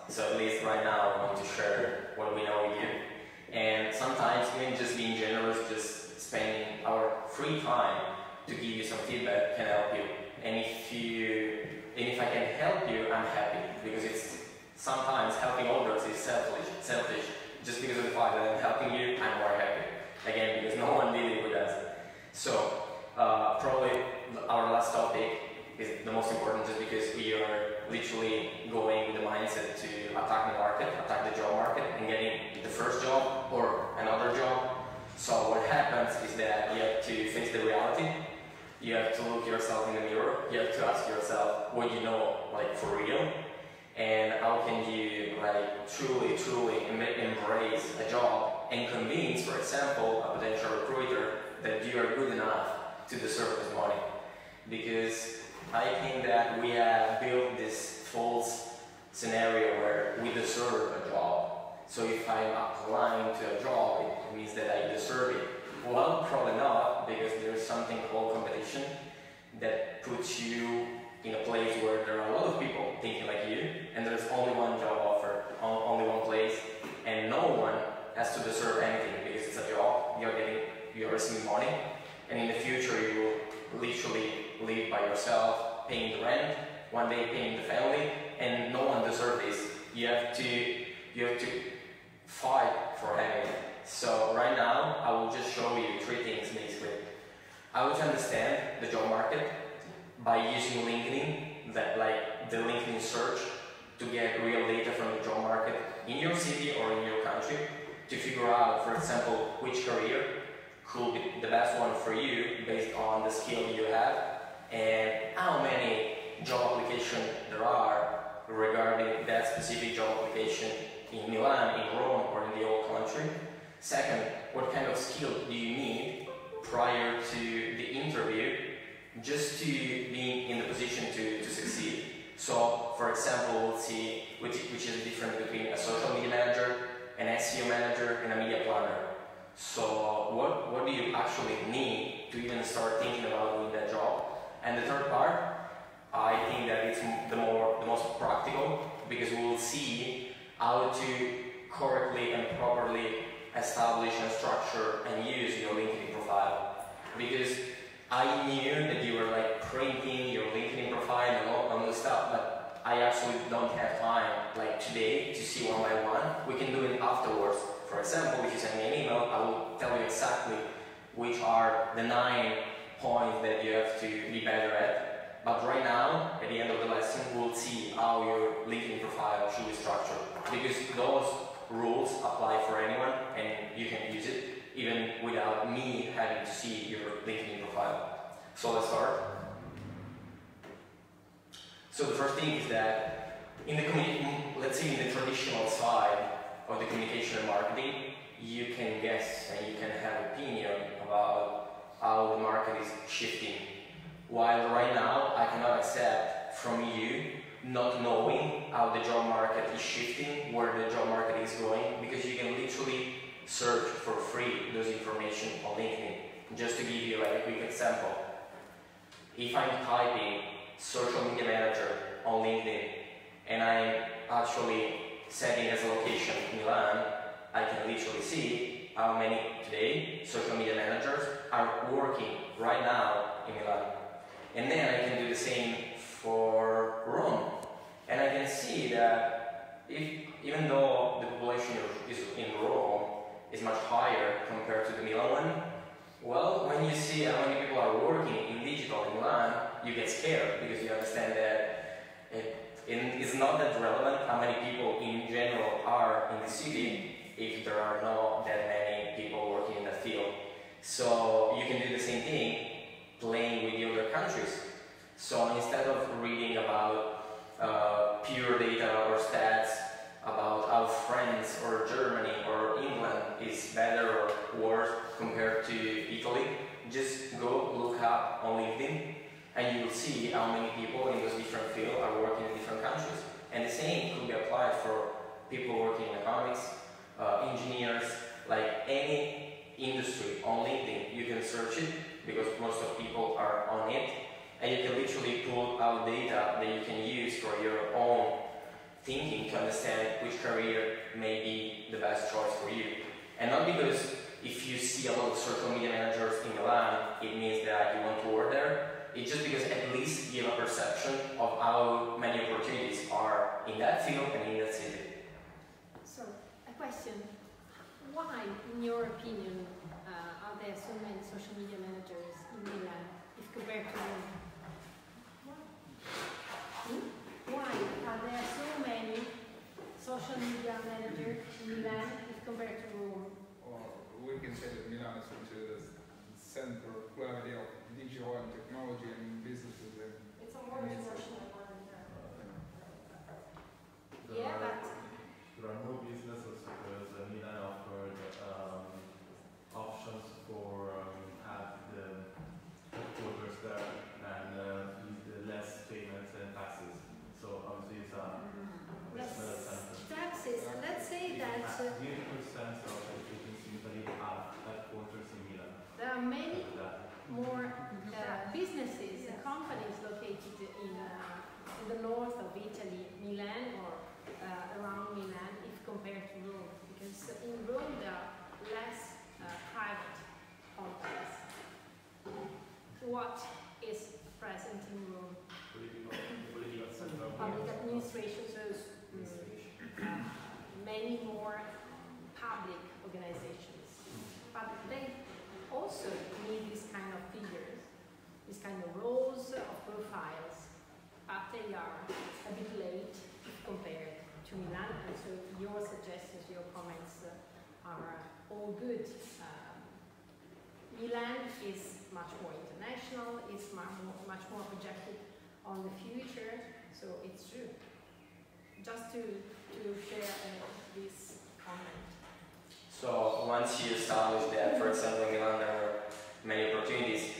So at least right now I want to share what we know with you. And sometimes even just being generous, just spending our free time to give you some feedback can help you. And if I can help you, I'm happy, because it's sometimes helping others is selfish. Just because of the fact that I'm helping you, I'm more happy. Again, because no one did it with us. So probably our last topic is the most important, just because we are literally going with the mindset to attack the market, attack the job market, and getting the first job or another job. So what happens is that you have to face the reality. You have to look yourself in the mirror. You have to ask yourself what you know, like for real, and how can you like truly embrace a job and convince, for example, a potential recruiter that you are good enough to deserve this money. Because I think that we have built this false scenario where we deserve a job. So if I'm applying to a job, it means that I deserve it. Well, probably not, because there's something called competition that puts you in a place where there are a lot of people thinking like you, and there's only one job offer, only one place, and no one has to deserve anything, because it's a job, you're receiving money, and in the future you will literally live by yourself, paying the rent, one day paying the family, and no one deserves this. You have to fight for having it. So right now I will just show you three things basically. I will understand the job market by using LinkedIn, like the LinkedIn search, to get real data from the job market in your city or in your country, to figure out, for example, which career could be the best one for you based on the skill you have, and how many job applications there are regarding that specific job application in Milan, in Rome, or in the whole country. Second, what kind of skill do you need prior to the interview just to be in the position to succeed? So, for example, we'll see which is the difference between a social media manager, an SEO manager, and a media planner. So, what do you actually need to even start thinking about doing that job? And the third part, I think that it's the most practical, because we will see how to correctly and properly establish and structure and use your LinkedIn profile. Because I knew that you were like printing your LinkedIn profile and all the stuff, but I actually don't have time like today to see one by one. We can do it afterwards. For example, if you send me an email, I will tell you exactly which are the 9 points that you have to be better at. But right now, at the end of the lesson, we'll see how your LinkedIn profile should be structured. Because those rules apply for anyone, and you can use it even without me having to see your LinkedIn profile. So let's start. So the first thing is that in the let's say in the traditional side of the communication and marketing, you can guess and you can have opinion about how the market is shifting. While right now I cannot accept from you not knowing how the job market is shifting, where the job market is going, because you can literally search for free those information on LinkedIn. Just to give you like a quick example, if I'm typing social media manager on LinkedIn and I'm actually setting as a location Milan, I can literally see how many today social media managers are working right now in Milan. And then I can do the same for Rome. And I can see that even though the population is in Rome is much higher compared to the Milan one, well, when you see how many people are working in digital in Milan, you get scared, because you understand that it's not that relevant how many people in general are in the city if there are not that many people working in the field. So you can do the same thing playing with the other countries. So instead of reading about pure data or stats about how France or Germany or England is better or worse compared to Italy, just go look up on LinkedIn and you will see how many people in those different fields are working in different countries. And the same could be applied for people working in economics, engineers, like any industry on LinkedIn. You can search it because most of people are on it, and you can literally pull out data that you can use for your own thinking to understand which career may be the best choice for you. And not because if you see a lot of social media managers in Milan, it means that you want to work there. It's just because at least you have a perception of how many opportunities are in that field and in that city. So, a question. Why, in your opinion, are there so many social media managers in Milan if compared to Rome? Why are there so many social media managers in Milan if compared to Rome? We can say that Milan is considered as the center of gravity of digital and technology and businesses. It's a more international one. There are more businesses because Milan offered options for at the headquarters there and less payments and taxes. So obviously it's a taxes. Let's say that 80% of education in Italy have headquarters in Milan. there are many more businesses and companies located in the north of Italy, Milan or around Milan, if compared to Rome. Because in Rome there are less private companies. What is present in Rome? Political center. Public administration, so many more public organizations. But they also need this kind of figures, this kind of roles of profiles, but they are a bit late compared to Milan, and so your suggestions, your comments are all good. Milan is much more international, it's much more projected on the future, so it's true. Just to share this comment. So once you establish that, for example, in Milan there are many opportunities,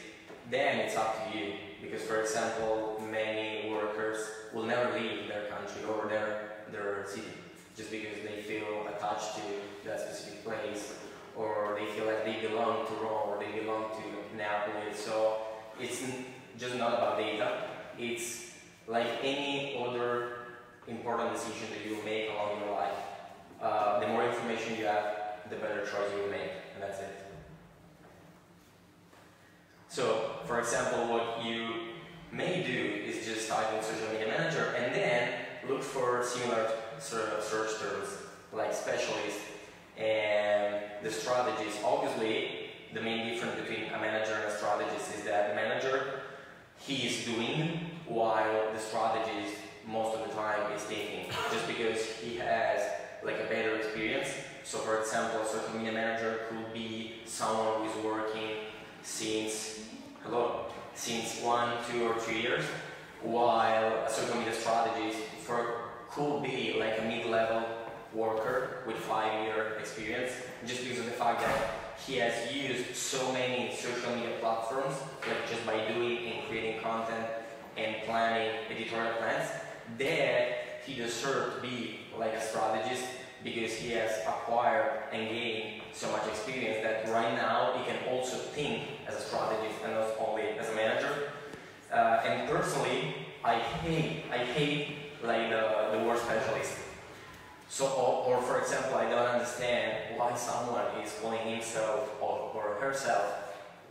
then it's up to you. Because, for example, many workers will never leave their country or their city just because they feel attached to that specific place, or they feel like they belong to Rome or they belong to Napoli. So it's just not about data. It's like any other important decision that you make along your life. The more information you have, the better choice you will make, and that's it. So, for example, what you may do is just type in social media manager and then look for similar sort of search terms like specialist and the strategist. Obviously, the main difference between a manager and a strategist is that the manager, he is doing while the strategist most of the time is thinking, just because he has like a better experience. So for example, a social media manager could be someone who is working since 1, 2 or 3 years, while a social media strategist could be like a mid-level worker with 5-year experience, just because of the fact that he has used so many social media platforms, like just by doing and creating content and planning editorial plans, that he deserves to be like a strategist, because he has acquired and gained so much experience that right now he can also think as a strategist and not only as a manager. And personally, I hate like the word specialist. So, or for example, I don't understand why someone is calling himself or herself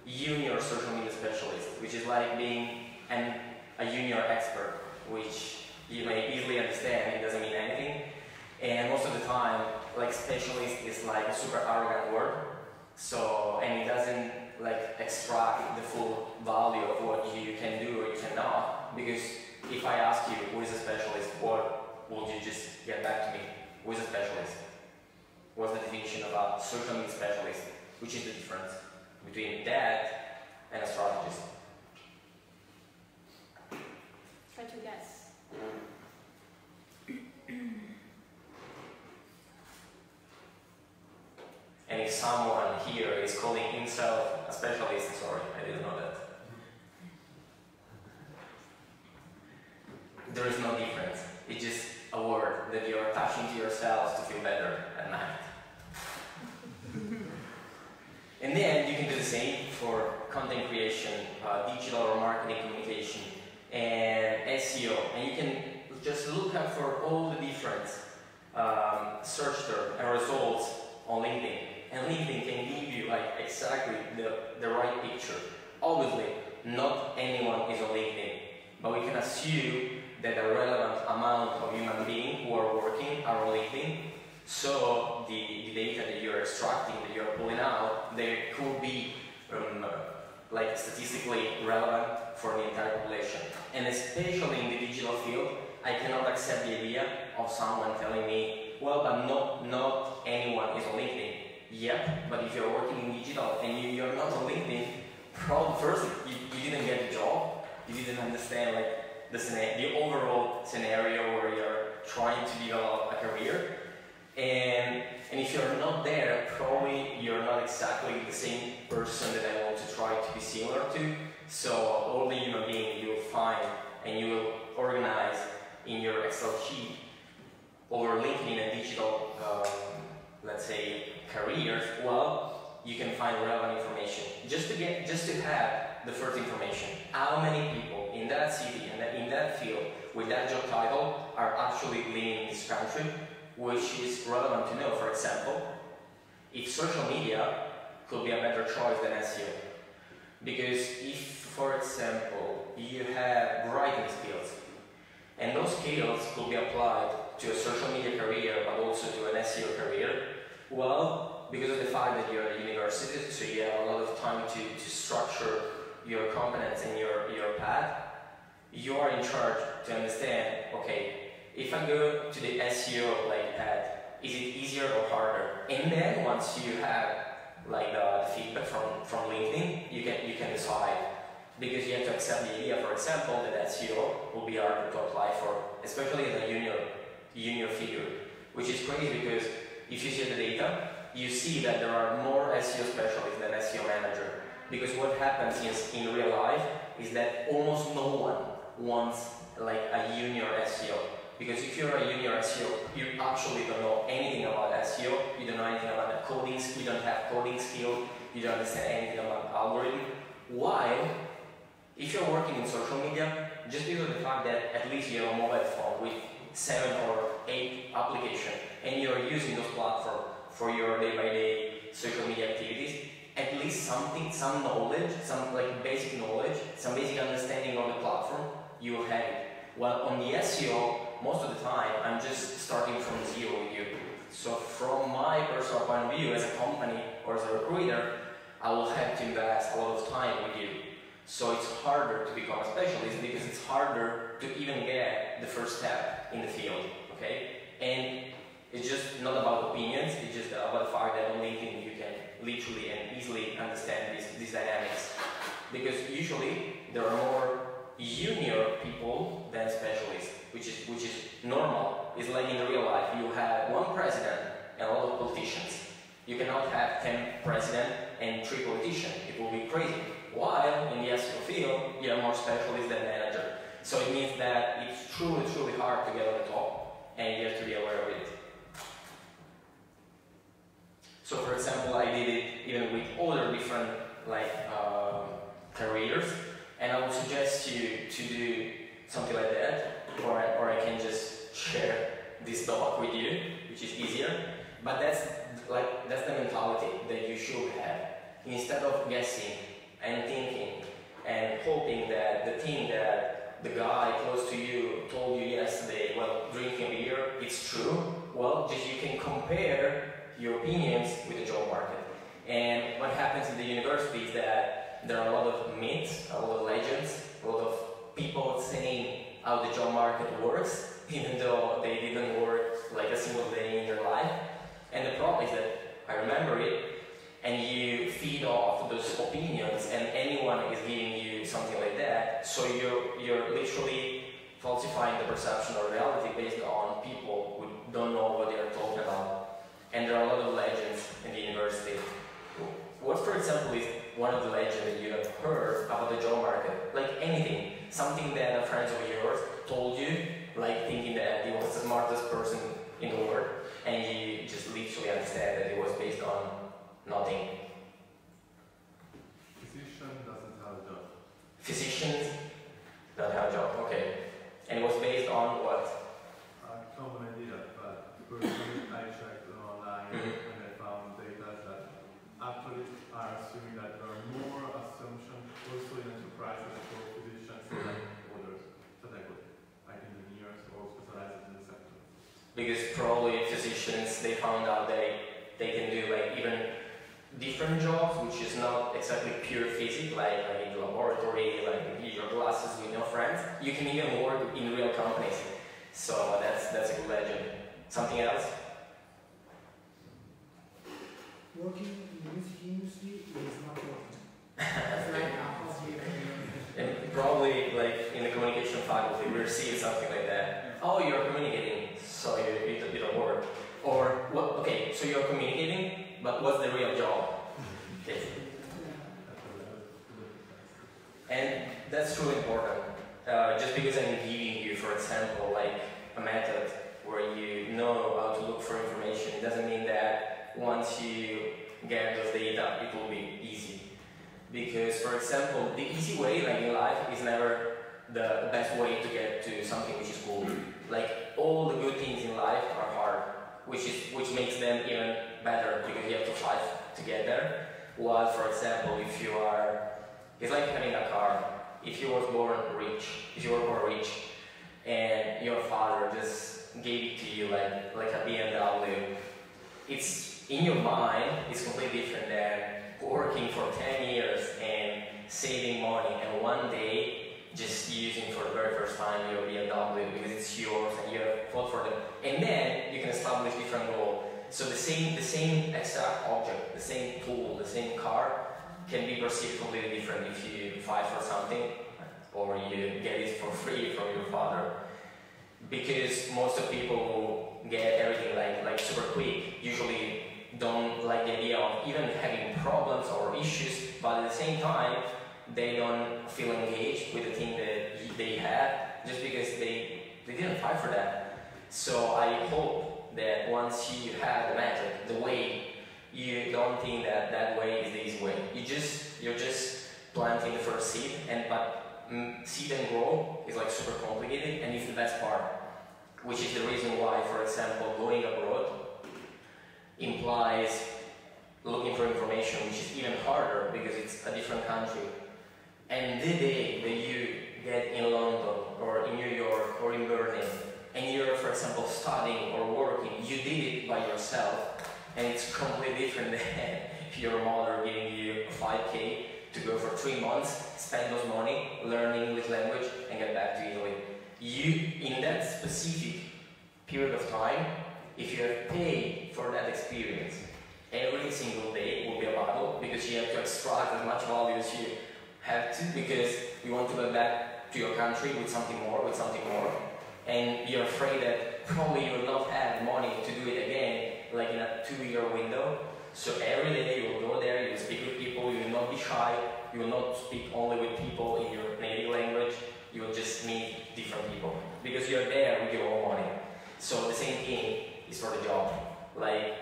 junior social media specialist, which is like being a junior expert, which you may easily understand, it doesn't mean anything. And most of the time, like specialist is like a super arrogant word, so, and it doesn't like extract the full value of what you can do or you cannot, because if I ask you who is a specialist, what would you just get back to me? Who is a specialist? What's the definition of a social media specialist? Which is the difference between that and a strategist? Try to guess. And if someone here is calling himself a specialist, sorry, I didn't know that. There is no difference. It's just a word that you're attaching to yourselves to feel better at night. And then you can do the same for content creation, digital or marketing communication, and SEO. And you can just look up for all the different search terms and results on LinkedIn. And LinkedIn can give you like exactly the right picture. Obviously, not anyone is on LinkedIn, but we can assume that a relevant amount of human beings who are working are on LinkedIn. So the data that you're extracting, that you're pulling out, they could be like statistically relevant for the entire population. And especially in the digital field, I cannot accept the idea of someone telling me, well, but not anyone is on LinkedIn. Yep, but if you're working in digital and you're not on LinkedIn, probably first you didn't get the job, you didn't understand like the overall scenario where you're trying to develop a career. And if you're not there, probably you're not exactly the same person that I want to try to be similar to. So all the human beings you will find and you will organize in your Excel sheet over LinkedIn and digital, let's say, careers, well, you can find relevant information. Just to have the first information. How many people in that city and in that field with that job title are actually living in this country, which is relevant to know. For example, if social media could be a better choice than SEO. Because if, for example, you have writing skills, and those skills could be applied to a social media career, but also to an SEO career, well, because of the fact that you're at university, so you have a lot of time to structure your competence and your path, you are in charge to understand, okay, if I go to the SEO like path, is it easier or harder? And then once you have like the feedback from LinkedIn, you can decide. Because you have to accept the idea, for example, that SEO will be harder to apply for, especially as a junior figure, which is crazy because if you see the data, you see that there are more SEO specialists than SEO manager. Because what happens is in real life is that almost no one wants like a junior SEO. Because if you're a junior SEO, you actually don't know anything about SEO, you don't know anything about the coding, you don't have coding skill, you don't understand anything about algorithm. While if you're working in social media, just because of the fact that at least you have a mobile phone with 7 or 8 applications and you're using those platforms for your day-by-day social media activities, at least some knowledge, some like basic knowledge, some basic understanding of the platform, you will have it. While on the SEO, most of the time, I'm just starting from zero with you. So from my personal point of view, as a company or as a recruiter, I will have to invest a lot of time with you. So it's harder to become a specialist because it's harder to even get the first step in the field, okay? And it's just not about opinions, it's just about the fact that on LinkedIn you can literally and easily understand these dynamics. Because usually there are more junior people than specialists, which is normal. It's like in the real life, you have one president and a lot of politicians. You cannot have 10 presidents and 3 politicians, it will be crazy. While in the SEO field, you have more specialists than manager. So it means that it's truly, truly hard to get on the top, and you have to be aware of it. So for example, I did it even with other different careers, and I would suggest you to do something like that, or I can just share this doc with you, which is easier. But that's the mentality that you should have. Instead of guessing and thinking and hoping that the thing that the guy close to you told you yesterday, well, drinking beer, it's true. Well, just you can compare your opinions with the job market. And what happens in the university is that there are a lot of myths, a lot of legends, a lot of people saying how the job market works, even though they didn't work like a single day in their life. And the problem is that I remember it, and you feed off those opinions, and anyone is giving you something like that, so you're literally falsifying the perception or reality based on people who don't know what they're talking about. And there are a lot of legends in the university. What, for example, is one of the legends that you have heard about the job market? Like anything, something that a friend of yours told you, like thinking that he was the smartest person in the world, and you just literally understand that it was based on nothing. Physician doesn't have a job. Physicians don't have a job, okay. And it was based on what? because probably physicians, they found out they can do like even different jobs, which is not exactly pure physics, like in the laboratory, like you your glasses with no friends. You can even work in real companies. So that's a good legend. Something else? Working in the music industry is not working. Right now, And probably like in the communication faculty, we receive something like that. Oh, you're communicating, so you don't work. Or what? Okay, so you're communicating, but what's the real job? Okay. And that's really important. Just because I'm giving you, for example, like a method where you know how to look for information, it doesn't mean that once you get those data, it will be easy. Because, for example, the easy way, like in life, is never the best way to get to something which is cool. Like all the good things in life are hard, which makes them even better because you have to fight to get there. While, for example, if you are, it's like having a car. If you were born rich, and your father just gave it to you like a BMW, it's in your mind, it's completely different than working for 10 years and saving money and one day just using for the very first time your BMW because it's yours and you have fought for them. And then you can establish different goals. So the same exact object, the same tool, the same car can be perceived completely different if you fight for something or you get it for free from your father. Because most of people who get everything like super quick usually don't like the idea of even having problems or issues, but at the same time they don't feel engaged with the thing that they had just because they didn't fight for that. So I hope that once you have the method, the way, you don't think that that way is the easy way. You're just planting the first seed, but seed and grow is like super complicated, and it's the best part, which is the reason why, for example, going abroad implies looking for information, which is even harder because it's a different country. And the day that you get in London or in New York or in Berlin and you're, for example, studying or working, you did it by yourself, and it's completely different than your mother giving you 5K to go for 3 months, spend those money, learn English language, and get back to Italy. You, in that specific period of time, if you have paid for that experience, every single day will be a battle because you have to extract as much value as you have to because you want to go back to your country with something more, and you're afraid that probably you will not have money to do it again, like in a 2-year window. So every day you will go there, you will speak with people, you will not be shy, you will not speak only with people in your native language, you will just meet different people because you're there with your own money. So the same thing is for the job. Like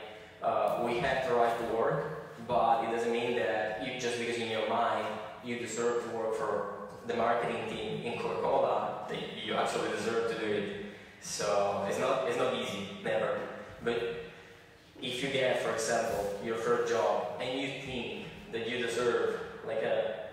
we have the right to work, but it doesn't mean that just because in your mind you deserve to work for the marketing team in Coca-Cola, that you actually deserve to do it. So it's not easy, never. But if you get, for example, your first job and you think that you deserve like a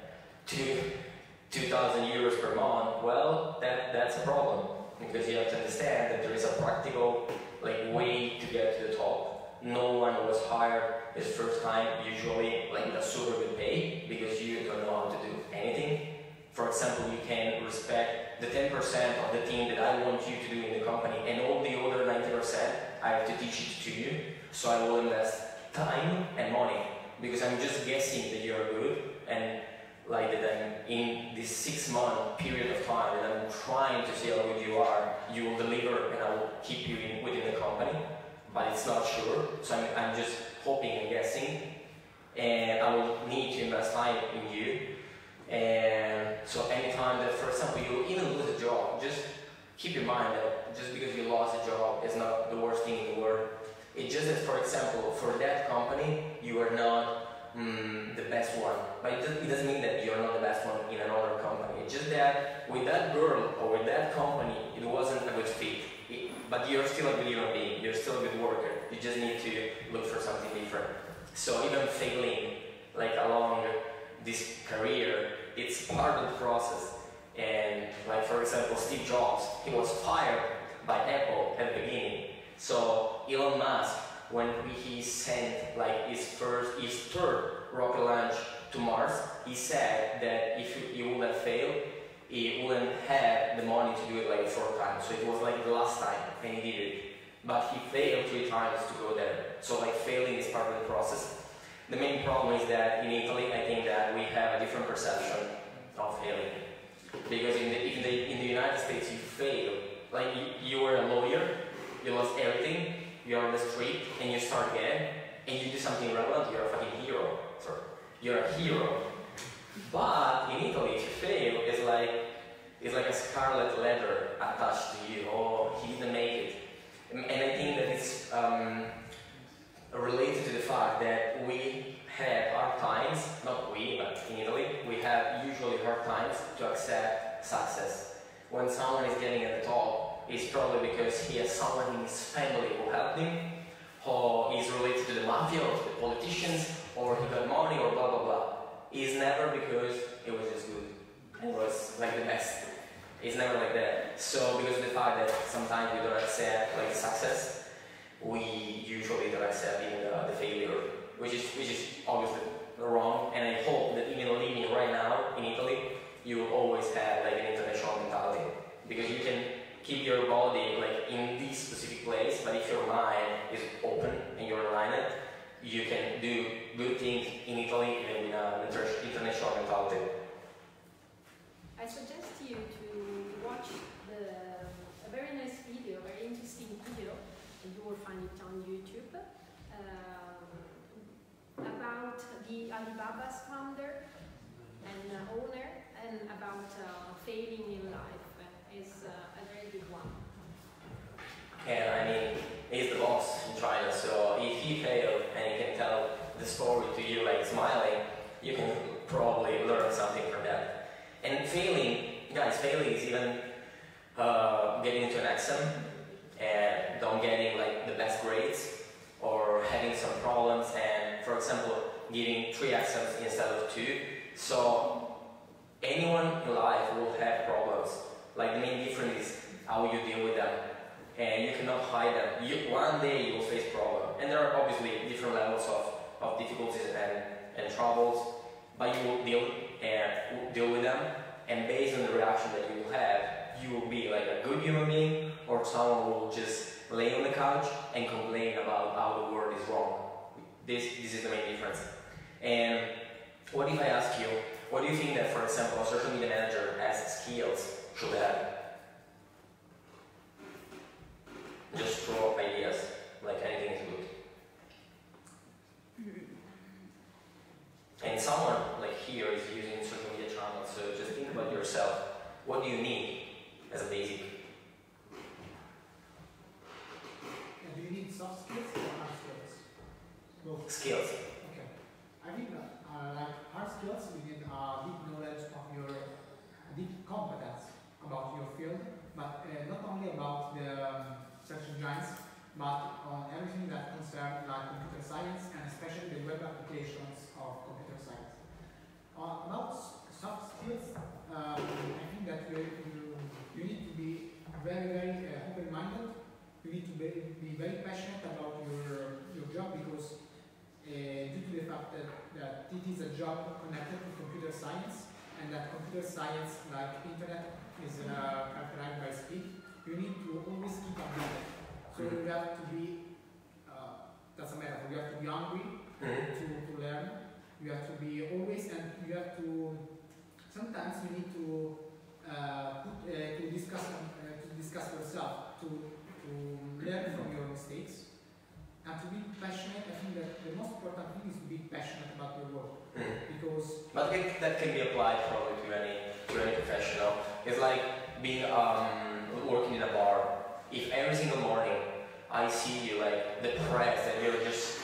2,000 euros per month, well, that's a problem because you have to understand that there is a practical way to get to the top. No one was hired his first time usually with a super good pay because you don't know how to do anything. For example, you can respect the 10% of the thing that I want you to do in the company, and all the other 90% I have to teach it to you. So I will invest time and money because I'm just guessing that you're good, and like that I'm in this 6-month period of time that I'm trying to see how good you are, you will deliver and I will keep you within the company, but it's not sure. So I'm just hoping and guessing, and I will need to invest time in you. And so anytime that, for example, you even lose a job, just keep in mind that just because you lost a job is not the worst thing in the world. It's just that, for example, for that company, you are not the best one. But it doesn't mean that you're not the best one in another company. It's just that with that girl or with that company, it wasn't a good fit. But you're still a good human being. You're still a good worker. You just need to look for something different. So even failing along this career, it's part of the process. And for example, Steve Jobs, he was fired by Apple at the beginning. Elon Musk, when he sent like his third rocket launch to Mars, he said that if he would have failed, he wouldn't have the money to do it like 4 times. So it was like the last time, and he did it. But he failed 3 times to go there. So like failing is part of the process. The main problem is that in Italy, I think that we have a different perception of failing. Because in the United States, you fail. Like you were a lawyer, you lost everything, you're on the street, and you start again, and you do something relevant, you're a fucking hero. Sorry. You're a hero. But in Italy, if you fail, it's like a scarlet letter attached to you. Oh, he didn't make it. And I think that it's related to the fact that we have hard times, not we, but in Italy, we have usually hard times to accept success. When someone is getting at the top, it's probably because he has someone in his family who helped him, or he's related to the mafia or to the politicians, or he got money, or blah blah blah. It's never because it was just good. It was like the best. It's never like that. So because of the fact that sometimes we don't accept like success, we usually don't accept even the failure, which is obviously wrong. And I hope that even living right now in Italy, you will always have like an international mentality, because you can keep your body like in this specific place, but if your mind is open and you're aligned, you can do good things in Italy even with an international mentality. I suggest you to watch a very nice video, a very interesting video, and you will find it on YouTube, about the Alibaba's founder and owner, and about failing in life. Is a very good one. And I mean, he's the boss in China, so if he failed and he can tell the story to you like smiling, you can probably learn something from that. And failing, guys, failing is even getting into an exam and not getting like the best grades, or having some problems and, for example, giving 3 exams instead of 2. So anyone in life will have problems. Like the main difference is how you deal with them, and you cannot hide them. One day you will face problems, and there are obviously different levels of difficulties and troubles, but you will deal with them, and based on the reaction that you will have, you will be like a good human being, or someone who will just lay on the couch and complain about how the world is wrong. This is the main difference. And what if I ask you, what do you think that, for example, a social media manager has skills should have? Just throw up ideas, like anything is good. And someone like here is using social media channels, so just think about yourself. What do you need as a basic? Do you need soft skills or hard skills? Both. Skills. Okay. I think like hard skills, you need deep knowledge of your deep competence about your field, but not only about the search engines, but on everything that concerns like computer science, and especially the web applications of computer science. About soft skills, I think that you need to be very open-minded. You need to be very passionate about your job, because due to the fact that it is a job connected to computer science, and that computer science, like internet, is characterized by speed, you need to always keep updated. So you have to be, that's a metaphor, you have to be hungry to learn, you have to be always, and you have to, sometimes you need to discuss yourself, to learn from your mistakes, and to be passionate. I think that the most important thing is to be passionate about your work, because. But that can be applied probably to any professional. It's like being working in a bar. If every single morning I see you like depressed and you're just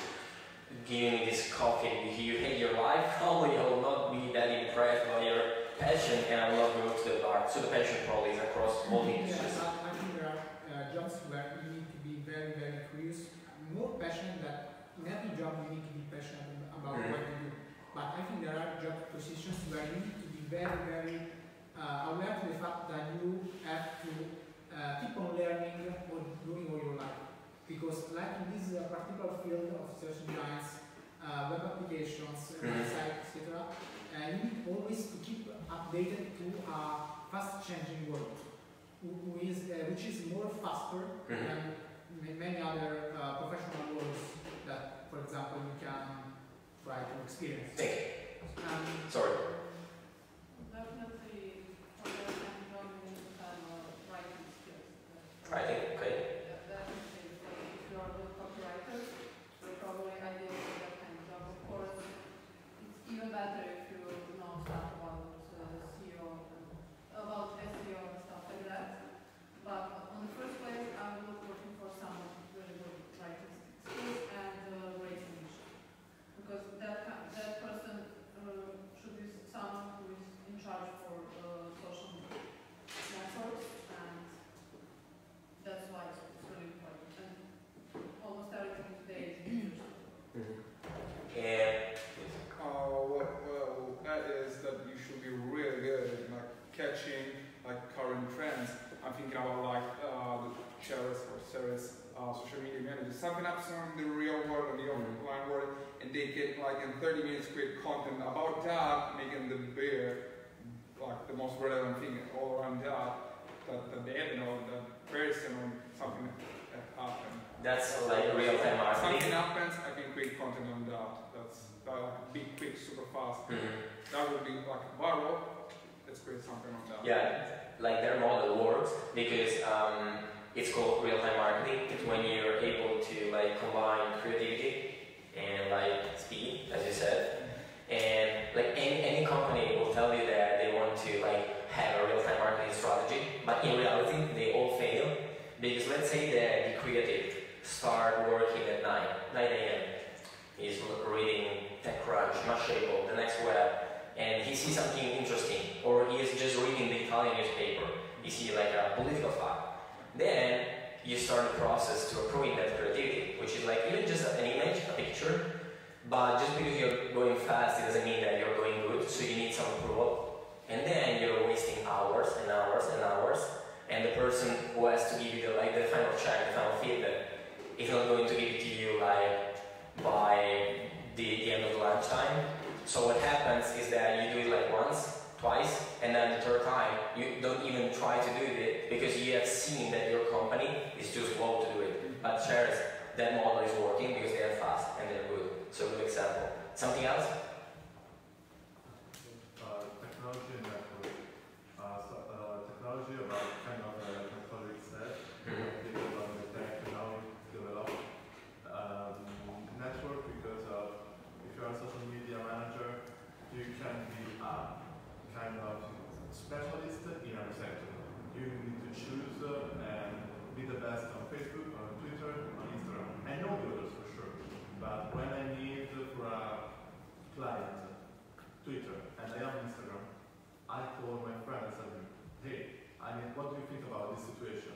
giving me this coffee and you hate your life, probably I will not be that impressed by your passion, and I will not go to the bar. So the passion probably is across all the industries. Yeah, I think there are jobs where you need to be very curious, more passionate. That in every job you need to be passionate about what you do. But I think there are job positions where you need to be very aware to the fact that you have to keep on learning or doing all your life. Because like in field of search engines, web applications, websites, etc. You need always to keep updated to a fast-changing world, which is more faster than many other professional worlds that, for example, you can try to experience. Thank you. Sorry. Definitely, for that kind of job, you need to have writing skills. Writing, okay. Definitely, if you are a good copywriter, you're probably ideal for that kind of job. Of course, it's even better if you know stuff about SEO, about SEO and stuff like that. But on the first place, I would look looking for someone with really good writing skills and great English, because that person should be someone who is in charge for social networks, and that's why it's really important. And almost everything today is English. Well, that is that you should be really good at like catching like current trends. I'm thinking about like the Cheris or Ceres social media managers. Something happens in the real world and the online world, and they get like in 30 minutes create content about that, making the beer like the most relevant thing all around that they have, the person or something that happened. That's like real-time marketing. Something happens, I can create content on that. That's big, quick, super fast. That would be like viral. Let's create something on that. Yeah, like their model works because it's called real-time marketing. It's when you're able to like combine creativity and like speed, as you said. And like any company will tell you that they want to like have a real-time marketing strategy, but in reality they all fail because let's say that the creative start working at 9 a.m. He's reading TechCrunch, Mashable, The Next Web, and he sees something interesting, or he is just reading the Italian newspaper. You see like a political fact. Then you start the process to approving that creativity, which is like even just an image, a picture. But just because you're going fast, it doesn't mean that you're going good, so you need some approval. And then you're wasting hours and hours and hours, and the person who has to give you the final check, the final feedback, is not going to give it to you like by the end of lunchtime. So what happens is that you do it like once, twice, and then the third time you don't even try to do it because you have seen that your company is too slow to do it. But Cheris, that model is working because they are fast and they're good. So good example. Something else? Technology and network. Technology about kind of like my colleague said, about the tech and how it developed. Network because if you are a social media manager, you can be a kind of specialist in a sector. You need to choose and be the best on Facebook, on Twitter, on Instagram. I know the others for sure, but when I need for a client Twitter and I have Instagram, I call my friends and hey, what do you think about this situation?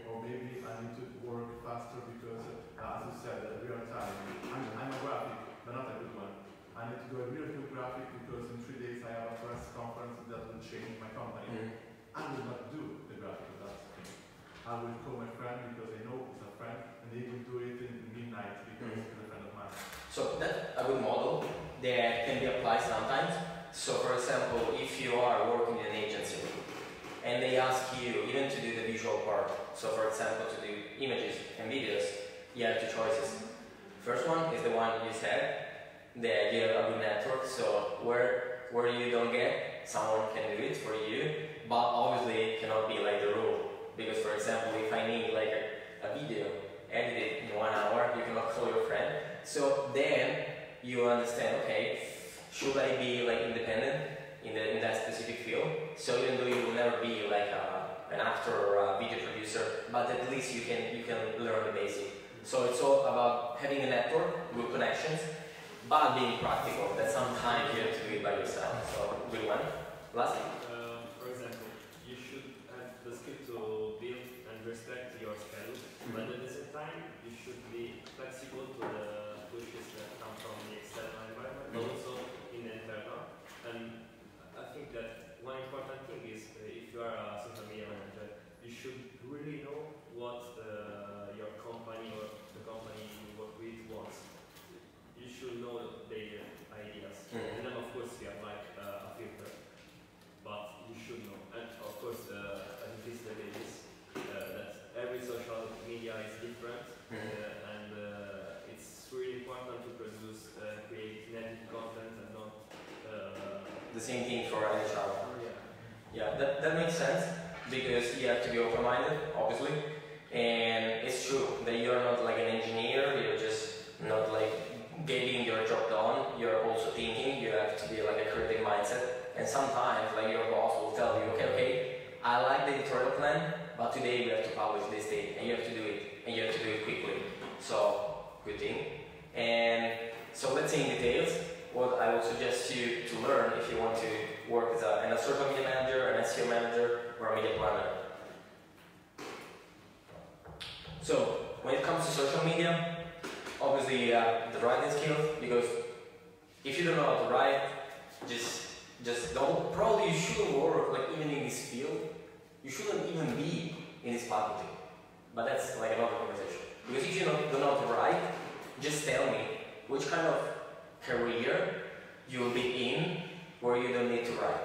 Or maybe I need to work faster because, as you said, real time. I'm a graphic, but not a good one. I need to do a real good graphic because in 3 days I have a press conference that will change my company. I will not do the graphic of that thing. I will call my friend because I know he's a friend, and they will do it in midnight because he's a friend of mine. So that's a good model that can be applied sometimes. So for example, if you are working in an agency and they ask you even to do the visual part, so for example to do images and videos, you have two choices. First one is the one you said, that you have a good network, so where you don't get, someone can do it for you, but obviously it cannot be like the rule. Because for example, if I need like a video edited in 1 hour, you cannot call your friend. So then you understand, okay, should I be like independent in that specific field? So even though you will never be like an actor or a video producer, but at least you can learn the basic. So it's all about having a network, good connections, but being practical. That sometimes you have to do it by yourself. So good one. Last thing. For example, you should have the skill to build and respect your schedule, but at the same time, you should be flexible to the pushes that come from the external environment, but also in the internal. And I think that one important thing is if you are a social media manager, you should really know what your company or the company you work with wants. same thing for HR. Yeah, that makes sense because you have to be open-minded, obviously, and it's true that you're not like an engineer. You're just not like getting your job done. You're also thinking. You have to be like a creative mindset, and sometimes like your boss will tell you, okay, I like the editorial plan, but today we have to publish this thing, and you have to do it, and you have to do it quickly. So, good thing. And so let's see in details what I would suggest you to learn if you want to work as a social media manager, an SEO manager, or a media planner. So, when it comes to social media, obviously the writing skills, because if you don't know how to write, just don't, probably you shouldn't work like even in this field. You shouldn't even be in this faculty. But that's like another conversation. Because if you don't know how to write, just tell me which kind of career you'll be in where you don't need to write.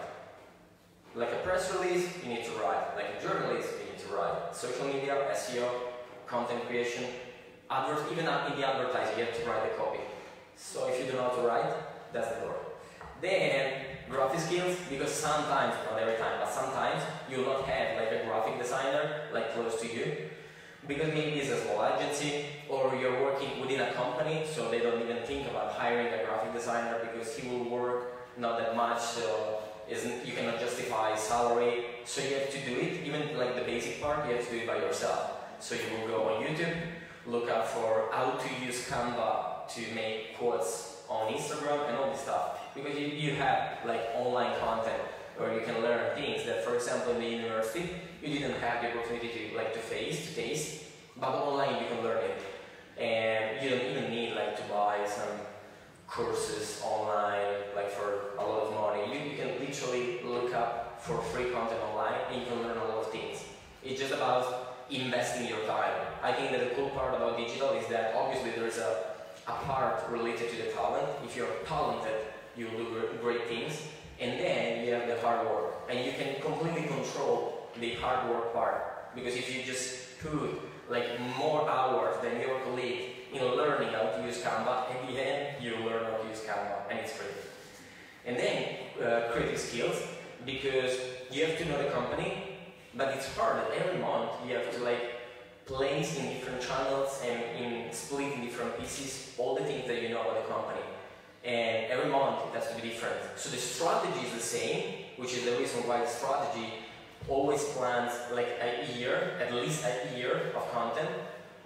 Like a press release, you need to write. Like a journalist, you need to write. Social media, SEO, content creation, even in the advertising, you have to write the copy. So if you don't know how to write, that's the door. Then graphic skills, because sometimes, not every time, but sometimes you'll not have like a graphic designer like close to you. Because maybe it's a small agency, or you're working within a company, so they don't even think about hiring a graphic designer because he will work not that much, so you cannot justify salary. So you have to do it, even like the basic part, you have to do it by yourself. So you will go on YouTube, look up for how to use Canva to make quotes on Instagram and all this stuff. Because you have like online content where you can learn things that, for example, in the university, you didn't have the opportunity to taste, but online you can learn it. And you don't even need like to buy some courses online like for a lot of money. You can literally look up for free content online and you can learn a lot of things. It's just about investing your time. I think that the cool part about digital is that obviously there is a part related to the talent. If you're talented, you will do great things. And then you have the hard work. And you can completely control the hard work part. Because if you just put like more hours than your colleague in learning how to use Canva, at the end you learn how to use Canva, and it's free. And then creative skills, because you have to know the company, but it's hard. Every month you have to like place in different channels and split in different pieces all the things that you know about the company. And every month it has to be different. So the strategy is the same, which is the reason why the strategy always plans like a year, at least a year of content,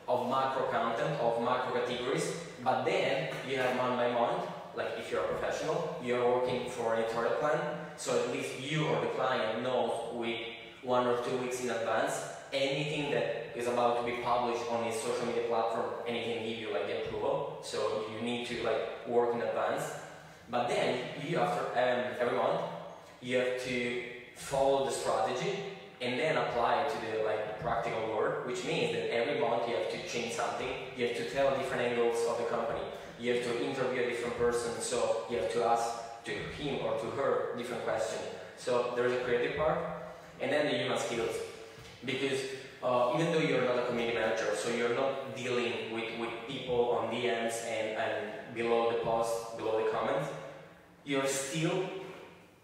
of macro categories, but then you have month by month, like if you're a professional, you're working for an editorial plan, so at least you or the client knows with 1 or 2 weeks in advance anything that is about to be published on his social media platform, and he can give you like the approval, so you need to like work in advance. But then you, after every month, you have to follow the strategy and then apply it to the like practical world, which means that every month you have to change something, you have to tell different angles of the company, you have to interview a different person, so you have to ask to him or to her different questions. So there is a creative part, and then the human skills, because even though you're not a community manager, so you're not dealing with people on DMs and below the post, below the comments, you're still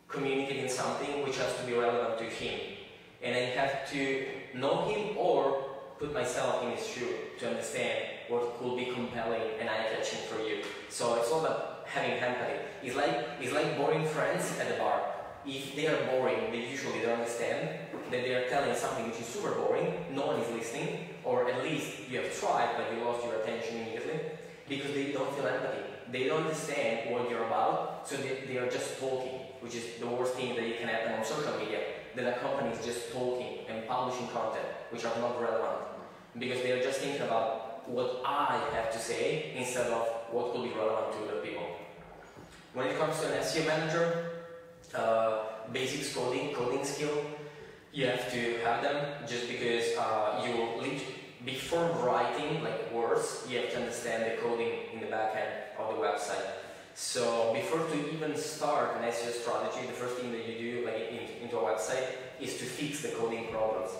communicating something which has to be relevant to him. And I have to know him or put myself in his shoe to understand what could be compelling and eye-catching for you. So it's all about having empathy. It's like boring friends at the bar. If they are boring, they usually don't understand that they are telling something which is super boring, no one is listening, or at least you have tried but you lost your attention immediately, because they don't feel empathy. They don't understand what you're about, so they are just talking, which is the worst thing that can happen on social media, that a company is just talking and publishing content which are not relevant, because they are just thinking about what I have to say instead of what could be relevant to other people. When it comes to an SEO manager, basics coding skill, you have to have them, just because before writing like words, you have to understand the coding in the back end of the website. So before to even start an SEO strategy, the first thing that you do like into a website is to fix the coding problems,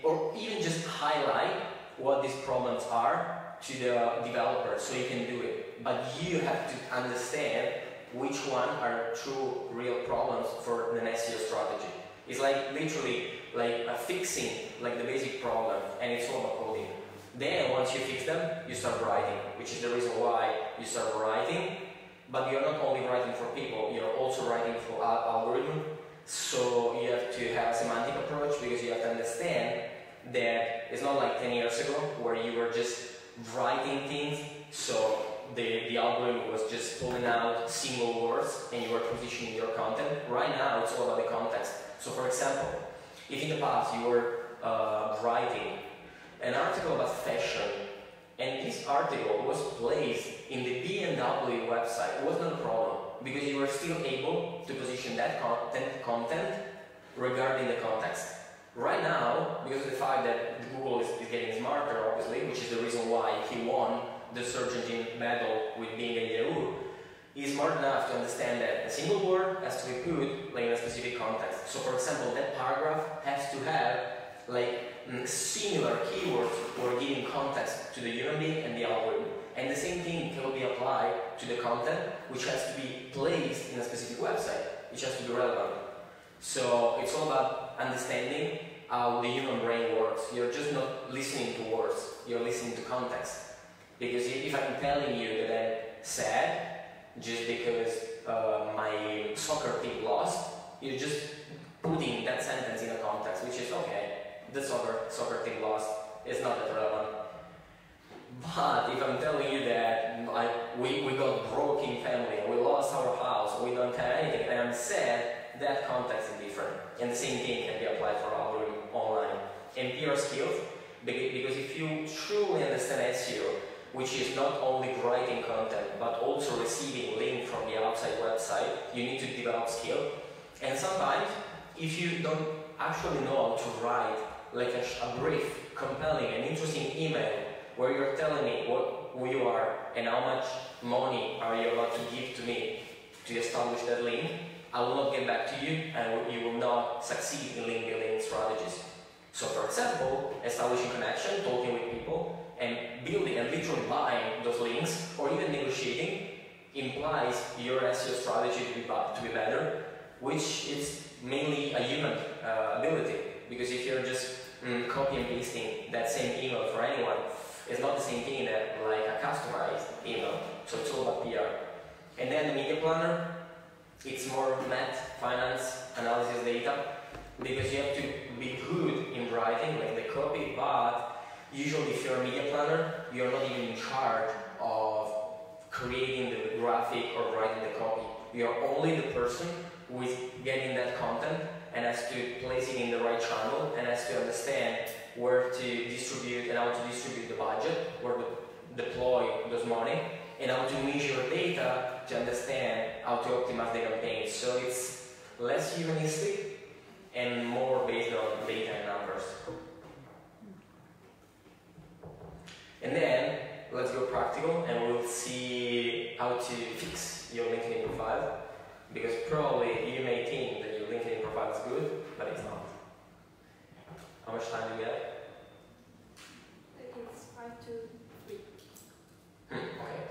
or even just highlight what these problems are to the developer so you can do it. But you have to understand which one are true real problems for the SEO strategy. It's like literally like fixing like the basic problem, and it's all about coding. Then once you fix them, you start writing, which is the reason why you start writing. But you're not only writing for people, you're also writing for algorithm. So you have to have a semantic approach, because you have to understand that it's not like 10 years ago where you were just writing things, so the algorithm was just pulling out single words and you were positioning your content. Right now it's all about the context. So for example, if in the past you were writing an article about fashion, and this article was placed in the BMW website, it was not a problem, because you were still able to position that content regarding the context. Right now, because of the fact that Google is getting smarter, obviously, which is the reason why he won the search engine battle with Bing and Yahoo, he's smart enough to understand that a single word has to be put like in a specific context. So for example, that paragraph has to have like similar keywords or giving context to the human being and the algorithm. And the same thing can be applied to the content, which has to be placed in a specific website, which has to be relevant. So it's all about understanding how the human brain works. You're just not listening to words, you're listening to context. Because if I'm telling you that I'm sad just because my soccer team lost, you're just putting that sentence in a context, which is okay, the soccer team lost, it's not that relevant. But if I'm telling you that we got broke in family, we lost our house, we don't have anything, and I'm sad, that context is different. And the same thing can be applied for algorithm online. And PR skills, because if you truly understand SEO, which is not only writing content, but also receiving link from the outside website, you need to develop skill. And sometimes, if you don't actually know how to write like a brief, compelling, and interesting email where you're telling me who you are and how much money are you about to give to me to establish that link, I will not get back to you, and you will not succeed in link building strategies. So for example, establishing connection, talking with people, and building and literally buying those links, or even negotiating, implies your SEO strategy to be better, which is mainly a human ability. Because if you're just copy and pasting that same email for anyone, it's not the same thing that like a customized email. So it's all about PR. And then the media planner, it's more math, finance, analysis, data, because you have to be good in writing, like the copy, but usually if you're a media planner, you're not even in charge of creating the graphic or writing the copy. You're only the person who is getting that content and has to place it in the right channel and has to understand where to distribute and how to distribute the budget, where to deploy those money, and how to measure data to understand how to optimize the campaign. So it's less humanistic and more based on data and numbers. And then let's go practical, and we'll see how to fix your LinkedIn profile, because probably you may think that your LinkedIn profile is good, but it's not. How much time do we have? It's 5 to 3. Okay.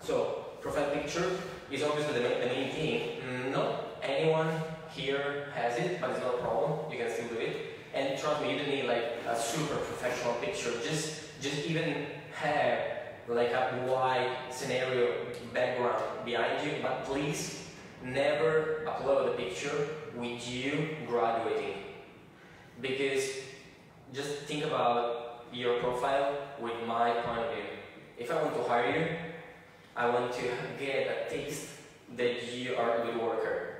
So, profile picture is obviously the main thing. Not anyone here has it, but it's not a problem. You can still do it. And trust me, you don't need like a super professional picture. Just even have like a wide scenario background behind you, but please never upload a picture with you graduating. Because just think about your profile with my point of view. If I want to hire you, I want to get a taste that you are a good worker.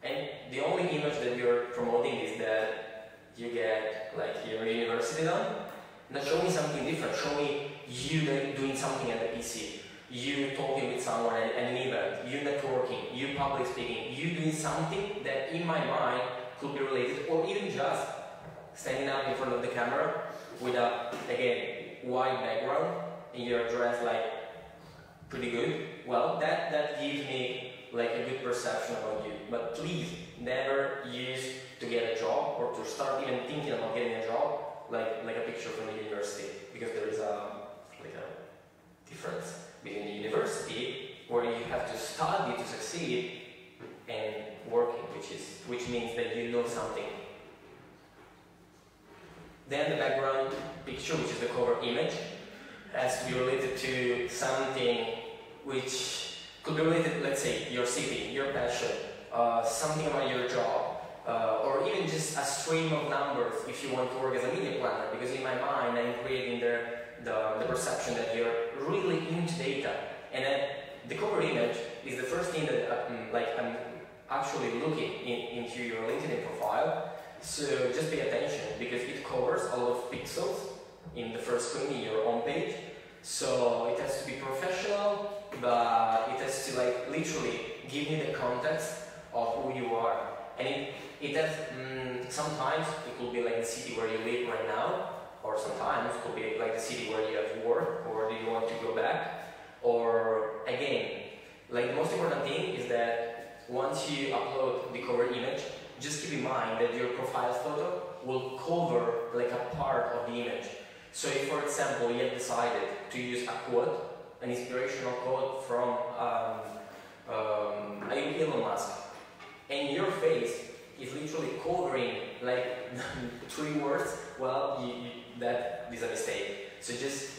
And the only image that you're promoting is that you get like your university done. Now show me something different. Show me you doing something at the PC, you talking with someone at an event, you networking, you public speaking, you doing something that in my mind could be related, or even just standing up in front of the camera with a, again, white background and you're dressed like pretty good. Well, that gives me like a good perception about you. But please never use to get a job or to start even thinking about getting a job like a picture from the university, because there is a difference between the university where you have to study something. Then the background picture, which is the cover image, has to be related to something which could be related, let's say, your city, your passion, something about your job, or even just a stream of numbers if you want to work as a media planner, because in my mind I'm creating the perception that you're really into data. And then the cover image is the first thing that I'm actually looking into your LinkedIn profile. So just pay attention, because it covers a lot of pixels in the first screen in your home page. So it has to be professional, but it has to like literally give me the context of who you are. And it has, sometimes it could be like the city where you live right now, or sometimes it could be like the city where you have worked, or do you want to go back. Or again, like the most important thing is that once you upload the cover image, just keep in mind that your profile photo will cover like a part of the image. So if, for example, you have decided to use a quote, an inspirational quote from Elon Musk, and your face is literally covering like 3 words, well, that is a mistake. So just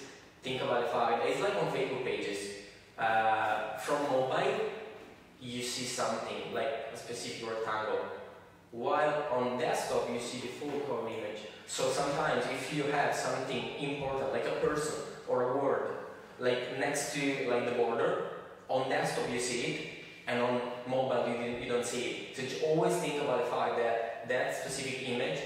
think about the fact, it's like on Facebook pages. From mobile, you see something like a specific rectangle, while on desktop you see the full cover image. So sometimes if you have something important, like a person or a word, like next to like the border, on desktop you see it, and on mobile you don't see it. So just always think about the fact that that specific image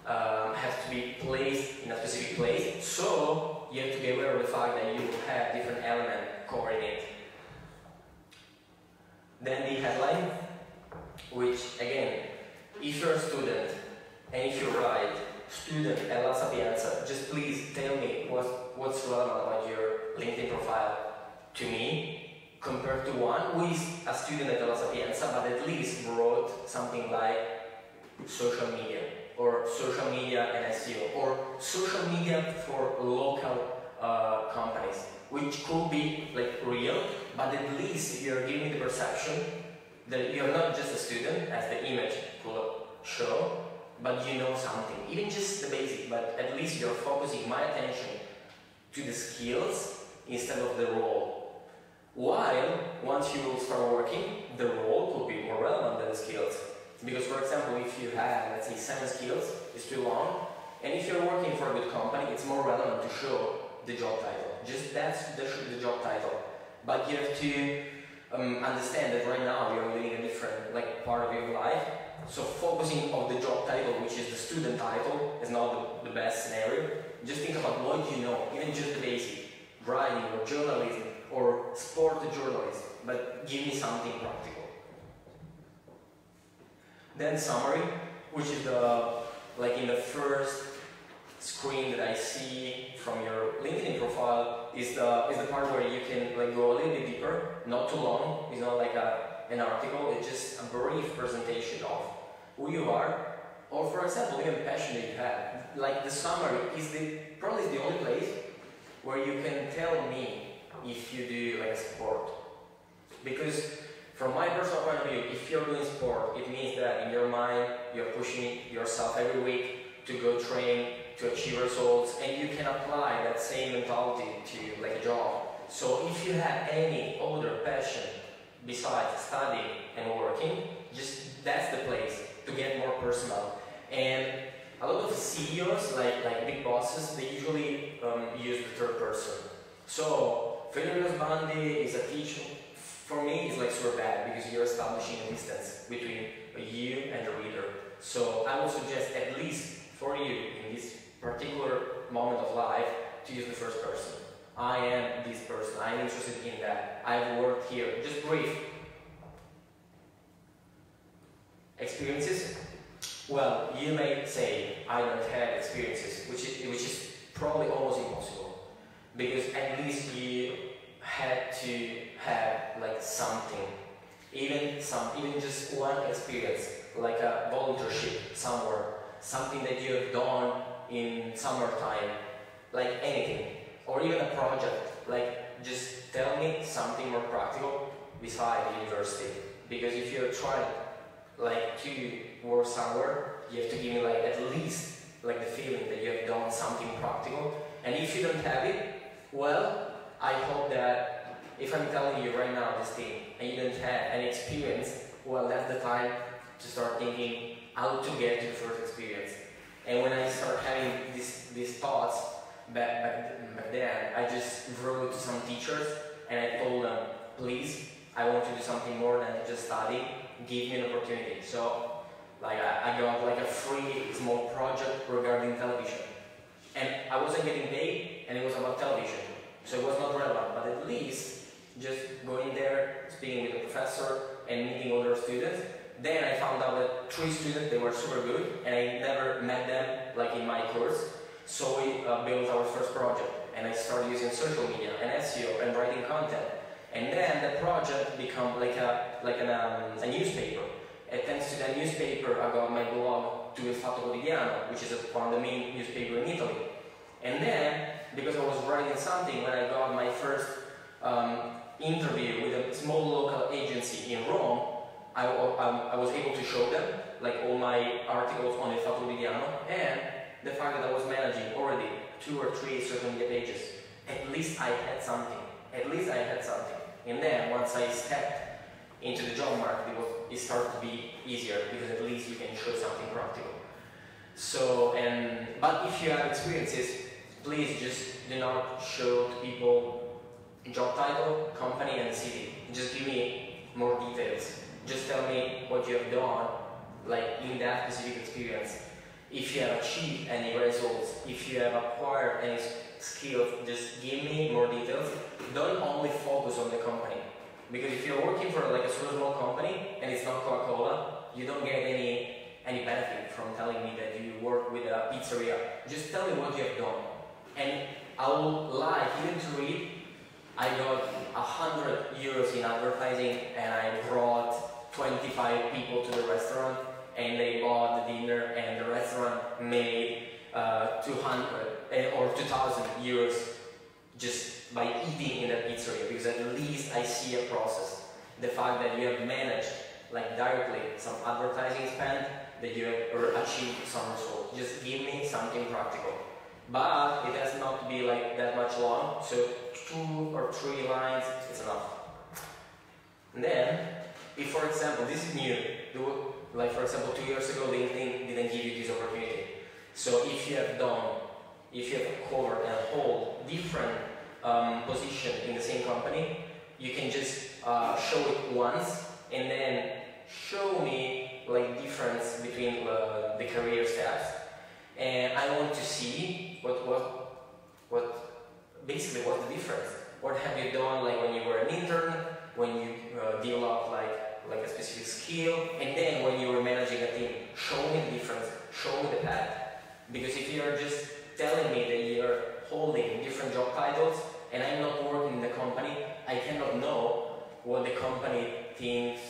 has to be placed in a specific place, so you have to be aware of the fact that you will have different elements covering it. Then the headline, which again, if you're a student and if you write student at La Sapienza, just please tell me what's relevant about your LinkedIn profile to me compared to one who is a student at La Sapienza but at least wrote something like social media, or social media and SEO, or social media for local companies, which could be like real, but at least you're giving the perception that you're not just a student, as the image could show, but you know something, even just the basic, but at least you're focusing my attention to the skills instead of the role. While, once you start working, the role could be more relevant than the skills. Because, for example, if you have, let's say, 7 skills, it's too long, and if you're working for a good company, it's more relevant to show the job title. Just that's the job title. But you have to understand that right now you're living a different part of your life. So focusing on the job title, which is the student title, is not the best scenario. Just think about what you know, even just the basic, writing or journalism or sport journalism, but give me something practical. Then summary, which is in the first screen that I see from your LinkedIn profile, is the part where you can go a little bit deeper, not too long. It's not like an article. It's just a brief presentation of who you are, or for example, even passion that you have. Like the summary is probably the only place where you can tell me if you do like sport, because from my personal point of view, if you're doing sport, it means that in your mind you're pushing yourself every week to go train, to achieve results, and you can apply that same mentality to a job. So if you have any other passion besides studying and working, just that's the place to get more personal. And a lot of CEOs, like big bosses, they usually use the third person. So Federico Bandi is a teacher. For me, it's super bad because you're establishing a distance between you and the reader. So I would suggest, at least for you in this particular moment of life, to use the first person. I am this person, I'm interested in that, I've worked here. Just brief. Experiences? Well, you may say, I don't have experiences, which is probably almost impossible. Because at least you had to have something, even just one experience, like a volunteership somewhere, something that you have done in summertime, like anything, or even a project. Just tell me something more practical beside the university. Because if you're trying like 2 words somewhere, you have to give me like at least like the feeling that you have done something practical. And if you don't have it, well, I hope that if I'm telling you right now this thing and you don't have any experience, well, that's the time to start thinking how to get to the first experience. And when I start having these thoughts back then, I just wrote to some teachers and I told them, please, I want to do something more than just study, give me an opportunity. So like I got like a free small project regarding television. And I wasn't getting paid and it was about television. So it was not relevant, but at least just going there, speaking with the professor and meeting other students. Then I found out that 3 students, they were super good and I never met them like in my course. So we built our first project and I started using social media and SEO and writing content. And then the project became like a newspaper. And thanks to that newspaper, I got my blog to Il Fatto Quotidiano, which is one of the main newspapers in Italy. And then, because I was writing something, when I got my first interview with a small local agency in Rome, I was able to show them like all my articles on Il Fatto Quotidiano and the fact that I was managing already 2 or 3 social media pages. At least I had something. At least I had something. And then once I stepped into the job market, it started to be easier because at least you can show something practical. So, but if you have experiences, please just do not show to people job title, company and city. Just give me more details. Just tell me what you have done, like in that specific experience. If you have achieved any results, if you have acquired any skills, just give me more details. Don't only focus on the company. Because if you're working for like a super small company and it's not Coca-Cola, you don't get any benefit from telling me that you work with a pizzeria. Just tell me what you have done. And I would like even to read, I got 100 euros in advertising and I brought 25 people to the restaurant and they bought the dinner and the restaurant made 200 or 2,000 euros just by eating in that pizzeria, because at least I see a process. The fact that you have managed like directly some advertising spend, that you have achieved some results. Just give me something practical. But it has not to be like that much long, so 2 or 3 lines is enough. And then, if for example, this is new, like for example 2 years ago LinkedIn didn't give you this opportunity. So if you have covered and hold different position in the same company, you can just show it once and then show me like difference between the career steps. And I want to see basically what's the difference. What have you done like when you were an intern, when you developed like a specific skill, and then when you were managing a team. Show me the difference, show me the path. Because if you're just telling me that you're holding different job titles and I'm not working in the company, I cannot know what the company thinks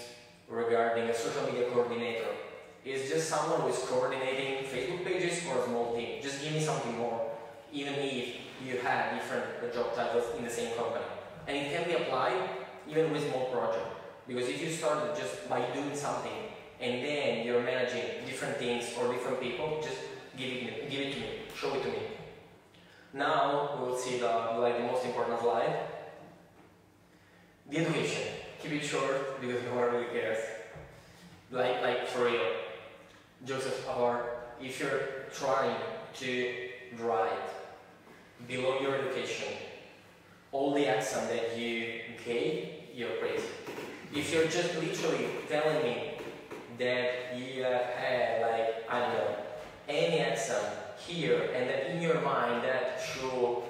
regarding a social media coordinator. It's just someone who is coordinating Facebook pages or a small team. Just give me something more, even if you have different job titles in the same company. And it can be applied even with small project. Because if you started just by doing something and then you're managing different things or different people, just give it to me, show it to me. Now we will see the most important slide. The education. Keep it short because no one really cares. Like for real. Joseph apart, if you're trying to write below your education all the exam that you gave, you're crazy. If you're just literally telling me that you have had like, I don't know, any exam here and that in your mind that show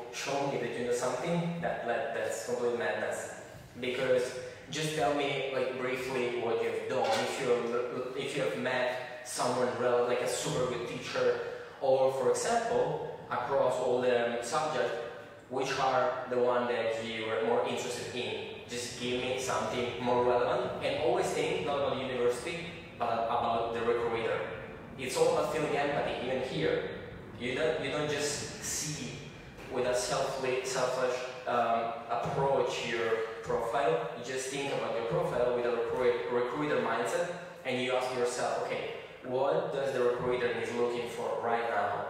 me that you know something, that's complete madness. Because just tell me like briefly what you've done. If you have met someone like a super good teacher, or for example across all the subjects, which are the one that you are more interested in. Just give me something more relevant, and always think not about university but about the recruiter. It's all about feeling empathy. Even here, you don't just see with a selfish approach your profile. You just think about your profile with a recruiter mindset and you ask yourself, okay, what does the recruiter is looking for right now?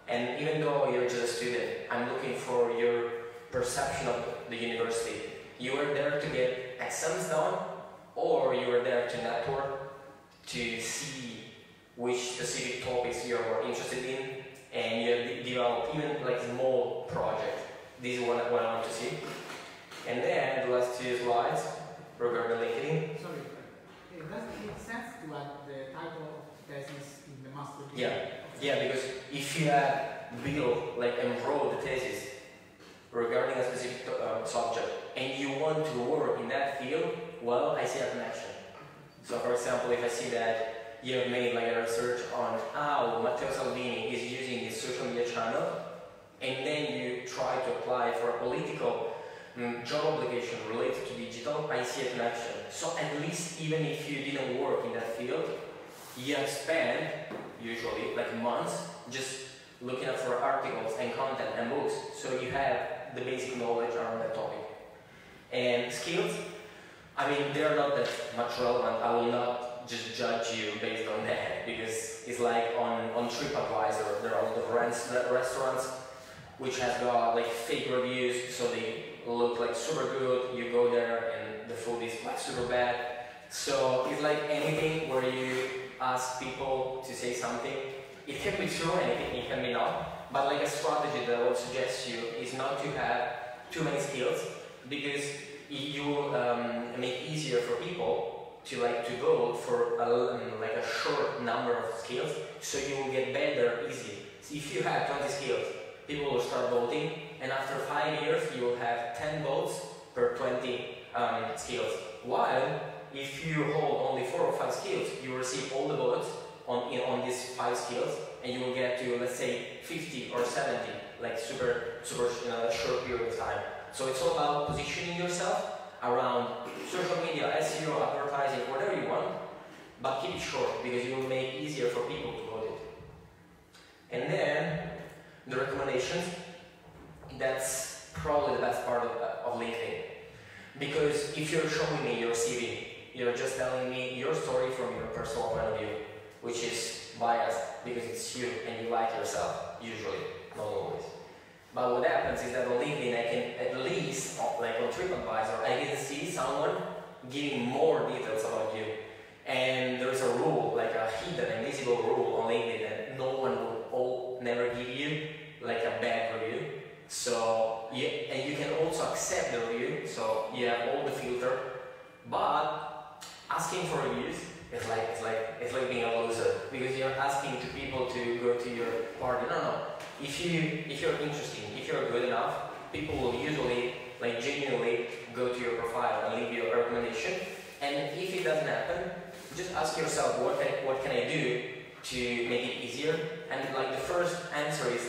And even though you're just a student, I'm looking for your perception of the university. You are there to get exams done, or you are there to network, to see which specific topics you are more interested in, and you develop even like small project. This is what I want to see. And then the last 2 slides regarding LinkedIn. Sorry, does it make sense to add the title of the thesis in the master degree? Yeah, because if you have built, like enrolled the thesis regarding a specific subject, and you want to work in that field, well, I see a connection. So for example, if I see that you have made like a research on how Matteo Salvini is using his social media channel, and then you try to apply for a political job application related to digital, I see a connection. So at least even if you didn't work in that field, you have spent, usually, like months just looking up for articles and content and books, so you have the basic knowledge around that topic. And skills, I mean, they're not that much relevant. I will not just judge you based on that, because it's like on TripAdvisor, there are a lot of restaurants which has got like fake reviews, so they look like super good, you go there and the food is like super bad. So it's like anything where you ask people to say something, it can be true and it can be not, but like a strategy that I would suggest you is not to have too many skills, because you will make easier for people to go for like a short number of skills, so you will get better easy. So if you have 20 skills, people will start voting, and after 5 years you will have 10 votes per 20 skills. While if you hold only 4 or 5 skills, you will receive all the votes on these 5 skills, and you will get to, let's say, 50 or 70, like super short period of time. So it's all about positioning yourself around social media, SEO, advertising, whatever you want, but keep it short, because it will make it easier for people to vote it. And then the recommendations, that's probably the best part of LinkedIn. Because if you're showing me your CV, you're just telling me your story from your personal point of view, which is biased because it's you and you like yourself, usually, not always. But what happens is that on LinkedIn, I can at least, like on TripAdvisor, I can see someone giving more details about you. And there's a rule, like a hidden, invisible rule on LinkedIn that no one will never give you like a bad review. So, and you can also accept the review, so you have all the filter. But asking for reviews is like being a loser, because you're asking to people to go to your party. No. If you're interesting, if you're good enough, people will usually like genuinely go to your profile and leave you a recommendation. And if it doesn't happen, just ask yourself, what can I do to make it easier? And like the first answer is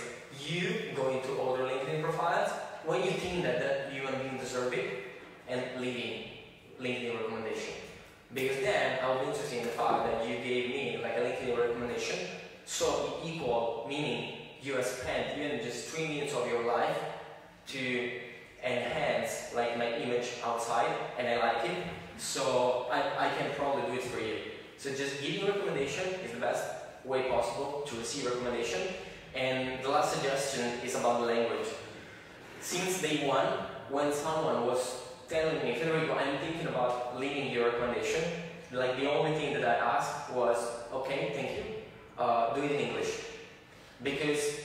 you go into other LinkedIn profiles when you think that you and deserve it, and leaving LinkedIn recommendation. Because then I'll be interested in the fact that you gave me like a LinkedIn recommendation, so equal, meaning you have spent even just 3 minutes of your life to enhance like my image outside, and I like it, so I can probably do it for you. So just giving recommendation is the best way possible to receive recommendation. And the last suggestion is about the language. Since day one, when someone was telling me, Federico, I'm thinking about leaving your recommendation, like the only thing that I asked was, okay, thank you, do it in English. Because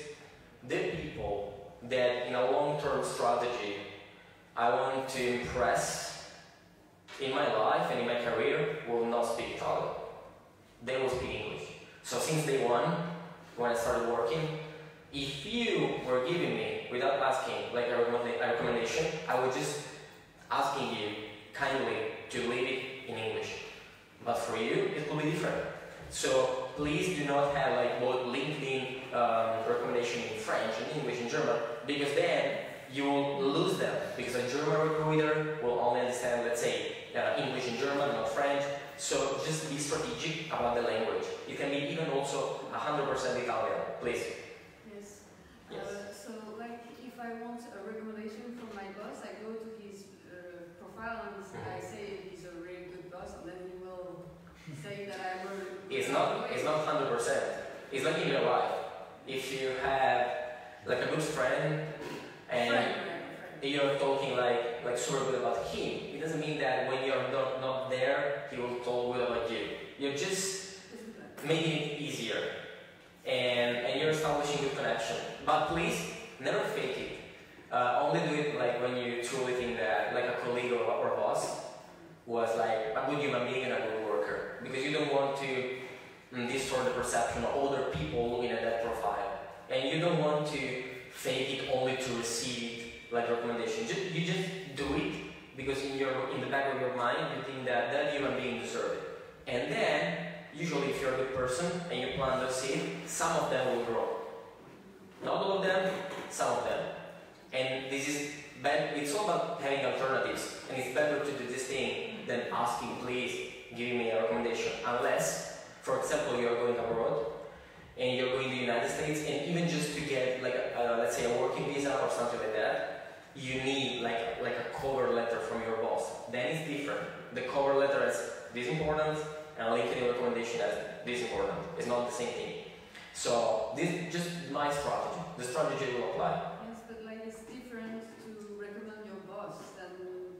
the people that in a long-term strategy I want to impress in my life and in my career will not speak Italian. They will speak English. So since day one, when I started working, if you were giving me, without asking, like a recommendation, I was just asking you kindly to leave it in English. But for you, it will be different. So please do not have like both LinkedIn recommendation in French and English and German, because then you will lose them, because a German recruiter will only understand, let's say, English and German, not French. So just be strategic about the language. It can be even also 100% Italian, please. Yes. Yes. So like if I want a recommendation from my boss, I go to his profile and I say he's a really good boss, and then he will say that I'm It's like in real life. If you have like a good friend and you're talking like super good about him, it doesn't mean that when you're not there, he will talk good about you. You're just making it easier, and you're establishing good connection. But please, never fake it. Only do it like when you truly think that like a colleague or boss was like a good human being and a good worker, because you don't want to distort the perception of other people looking at that profile, and you don't want to fake it only to receive like recommendation. You just do it because in the back of your mind you think that that human being deserves it, and then usually if you're a good person and you plant the seed, some of them will grow. Not all of them, some of them. And this is bad. It's all about having alternatives, and it's better to do this thing than asking, please give me a recommendation, unless, for example, you're going abroad and you're going to the United States, and even just to get like let's say a working visa or something like that, you need like a cover letter from your boss. Then it's different. The cover letter is this important, and a LinkedIn recommendation as this important. It's not the same thing. So this is just my strategy. The strategy will apply. Yes, but like it's different to recommend your boss than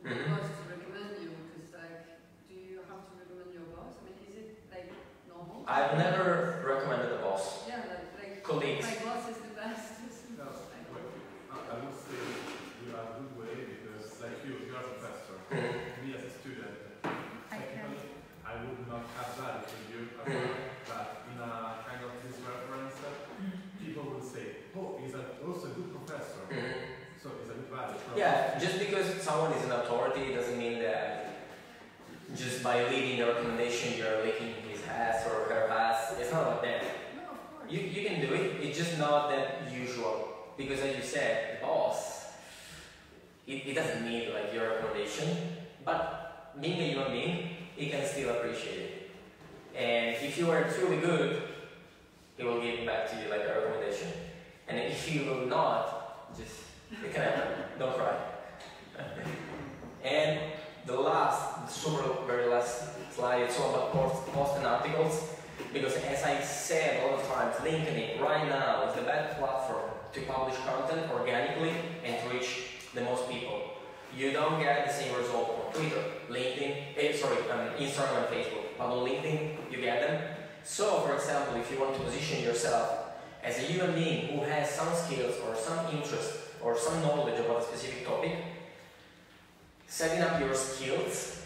your boss to recommend you. Because like, do you have to recommend your boss? I mean, is it like normal? I've never recommended a boss. Yeah, like Colleagues. my boss is the best. No, I would say you are a good way because, like you are a professor. Me as a student, technically, I would not have that with you, but in a kind of this reference, people will say, oh, he's also a good professor, so he's a good value. Yeah, just because someone is an authority doesn't mean that just by leaving the recommendation you're licking his ass or her ass. It's not like that. No, of course. You can do it, it's just not that usual. Because as you said, the boss, it doesn't need like your recommendation, but being a human being, he can still appreciate it. And if you are truly good, he will give back to you like a recommendation. And if you will not, just, it can happen, don't cry. And the very last slide, it's all about posts and articles. Because as I said all the time, LinkedIn right now is the best platform to publish content organically and to reach the most people. You don't get the same result on Twitter, Instagram and Facebook, but on LinkedIn you get them. So, for example, if you want to position yourself as a human being who has some skills or some interest or some knowledge about a specific topic, setting up your skills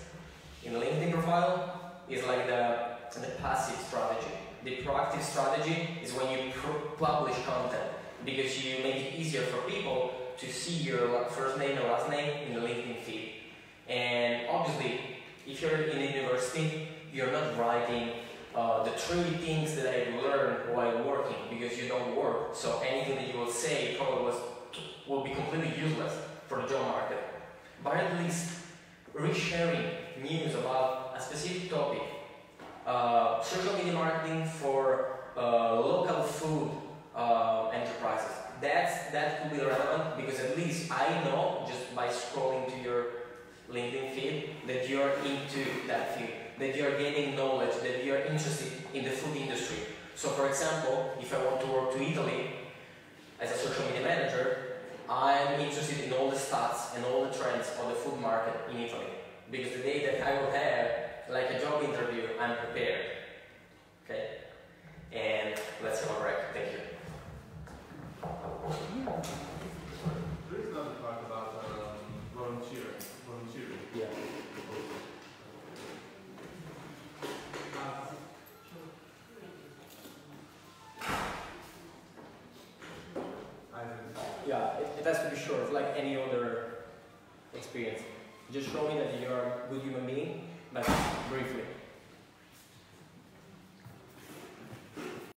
in a LinkedIn profile is like the passive strategy. The proactive strategy is when you publish content, because you make it easier for people to see your first name and last name in the LinkedIn feed. And obviously, if you're in a university, you're not writing the 3 things that I learned while working, because you don't work. So anything that you will say probably will be completely useless for the job market. But at least resharing news about a specific topic, social media marketing for local food enterprises. That could be relevant, because at least I know just by scrolling to your LinkedIn feed that you're into that field, that you're gaining knowledge, that you're interested in the food industry. So for example, if I want to work to Italy as a social media manager, I'm interested in all the stats and all the trends of the food market in Italy. Because the day that I will have like a job interview, I'm prepared. Okay? And let's have a break. Thank you. There is another part about volunteering. Yeah. Yeah, it has to be short, like any other experience. Just show me that you're a good human being,